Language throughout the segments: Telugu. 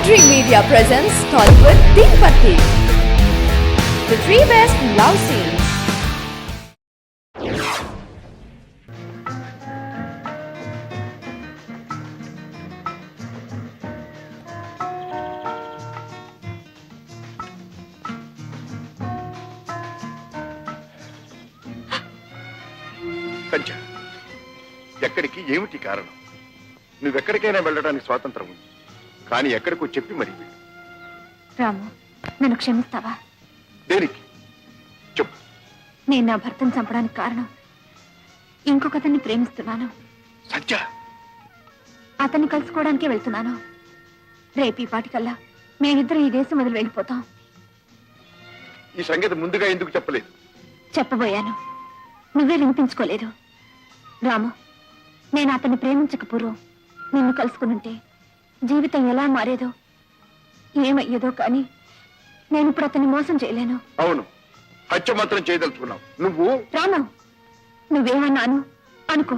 Dream Media presents Tollywood Tirupati, the three best love scenes. సంజ, ఎక్కడికి ఏమిటి కారణం? నువ్వెక్కడికైనా వెళ్ళడానికి స్వాతంత్రం ఉంది, కానీ ఎక్కడికో చెప్పి మరీ వెళ్ళు. రాము, నన్ను క్షమిస్తావా? దేనికి చెప్పు. నేను నా భర్తను చంపడానికి కారణం ఇంకొకతన్ని ప్రేమిస్తున్నాను. సంజ, అతన్ని కలుసుకోవడానికే వెళ్తున్నాను. రేపు ఈ పాటికల్లా మేమిద్దరం ఈ దేశం వదిలి వెళ్ళిపోతాం. ఈ సంగతి ముందుగా ఎందుకు చెప్పలేదు? చెప్పబోయాను, నువ్వే వినిపించుకోలేదు. రాము, నేను అతన్ని ప్రేమించక పూర్వం నిన్ను కలుసుకునుంటే జీవితం ఎలా మారేదో ఏమయ్యేదో, కానీ నేను ఇప్పుడు అతన్ని మోసం చేయలేను. అవును, హత్య మాత్రం చేయదలుచుకున్నావు నువ్వు. రాము, నువ్వేమన్నాను అనుకో,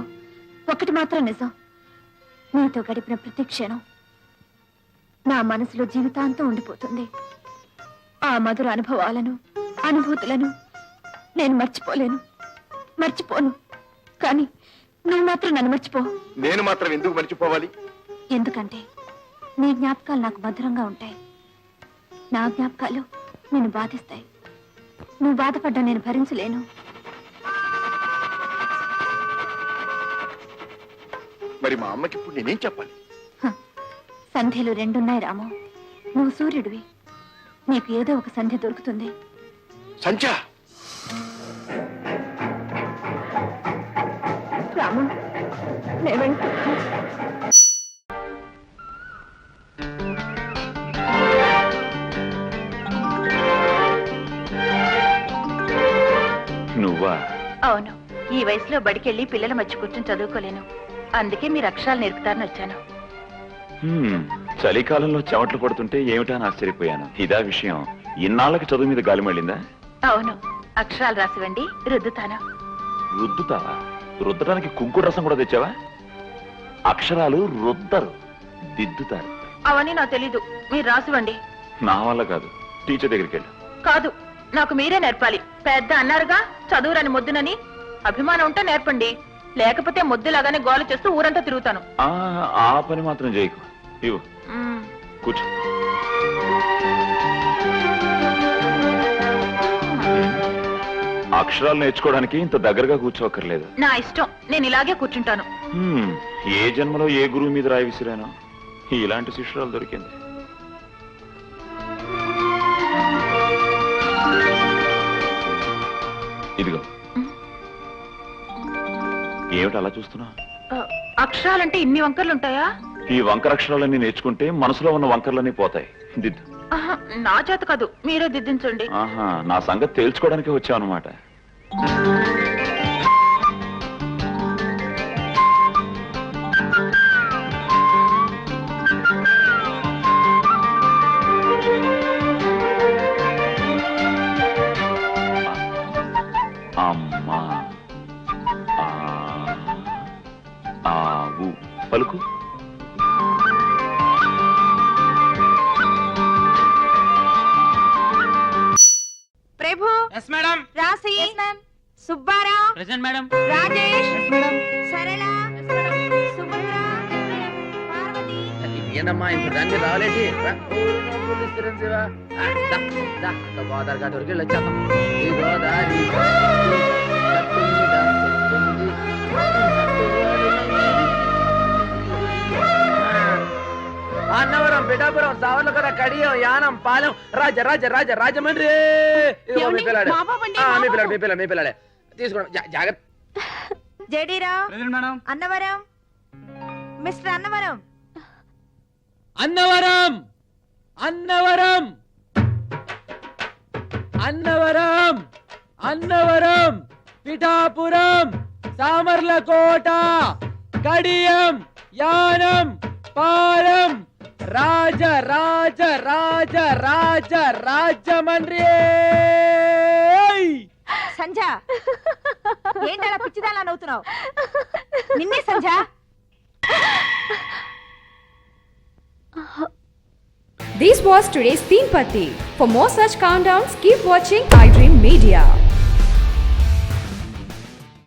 ఒకటి మాత్రం నిజం, నీతో గడిపిన ప్రతి క్షణం నా మనసులో జీవితాంతం ఉండిపోతుంది. ఆ మధుర అనుభవాలను, అనుభూతులను నేను మర్చిపోను. కానీ నువ్వు మాత్రం నన్ను మర్చిపో. నేను మాత్రం ఎందుకు మర్చిపోవాలి? ఎందుకంటే నీ జ్ఞాపకాలు నాకు మధురంగా ఉంటాయి, నా జ్ఞాపకాలు నిన్ను బాధిస్తాయి. నువ్వు బాధపడ్డా నేను భరించలేను. మరి మా అమ్మకి ఇప్పుడు నేనేం చెప్పాలి? సంధ్యలు రెండున్నాయి రాము. నువ్వు సూర్యుడివి, నీకు ఏదో ఒక సంధ్య దొరుకుతుంది. సంజ, రాము, నేను వెళ్తున్నాను. నువ్వా? అవును, ఈ వయసులో బడికెళ్ళి పిల్లల మధ్య కూర్చొని చదువుకోలేను. అందుకే మీరు అక్షరాలు నేర్పుతారని వచ్చాను. చలికాలంలో చెమట్లు పడుతుంటే ఏమిటా అని ఆశ్చర్యపోయాను. ఇదా విషయం? ఇన్నాళ్ళకి చదువు మీద గాలి మళ్ళిందా? అవును, అక్షరాలు రాసివ్వండి, రుద్దుతాను. రుద్దుతావా? రుద్దడానికి కుంకుడు రసం కూడా తెచ్చావా? అక్షరాలు రుద్దరు, దిద్దుతారు. అవన్నీ నాకు తెలీదు, మీరు రాసివ్వండి. నా వల్ల కాదు, టీచర్ దగ్గరికి వెళ్ళు. కాదు, నాకు మీరే నేర్పాలి. పెద్ద అన్నారుగా చదువురాని మొద్దునని. అభిమానం ఉంటే నేర్పండి, లేకపోతే మొద్దులాగానే గోల చేస్తూ ఊరంతా తిరుగుతాను. ఆ పని మాత్రం చేయకు. ఇవ్వు, కూర్చో. అక్షరాలు నేర్చుకోవడానికి ఇంత దగ్గరగా కూర్చోక్కర్లేదు. నా ఇష్టం, నేను ఇలాగే కూర్చుంటాను. ఏ జన్మలో ఏ గురువు మీద రాయి విసిరానో ఇలాంటి శిష్యురాలు దొరికింది. ఇదిగో. ఏమిటి అలా చూస్తున్నా? అక్షరాలంటే ఇన్ని వంకర్లుంటాయా? ఈ వంకర అక్షరాలన్నీ నేర్చుకుంటే మనసులో ఉన్న వంకర్లన్నీ పోతాయి. దిద్దు. నా చేత కాదు, మీరే దిద్దించండి. ఆహా, నా సంగతి తేల్చుకోవడానికి వచ్చావు అనమాట. అమ్మా, ఆవు పలుకు. Prabhu. Yes madam. Rasi. Subbarao. Present madam. Rajesh. Sarala. Subhadra. Parvati. ఏందమ్మా ఇప్పుడు దాన్ని రావాలేంటి? గోదావరి ఘాట్ వరకు వెళ్ళొచ్చాం. ఈ గోదావరి అన్నవరం, పిఠాపురం, సావర్లకొండ, కడియం, యానం, పాలెం, రాజమండ్రి. మీ పిల్లాడే తీసుకోండి, జాగ్రత్త. Jadirao. Present madam. Annavaram. Mister Annavaram. Annavaram, Pithapuram, Samarlakota, Kadiyam, Yanam, Palem, Rajahmundry. Sanja, ఏంటలా పిచ్చిదాలా నవ్వుతున్నావు? నిన్నే సంజ. This was today's Teen Patti. For more such countdowns, keep watching iDream Media.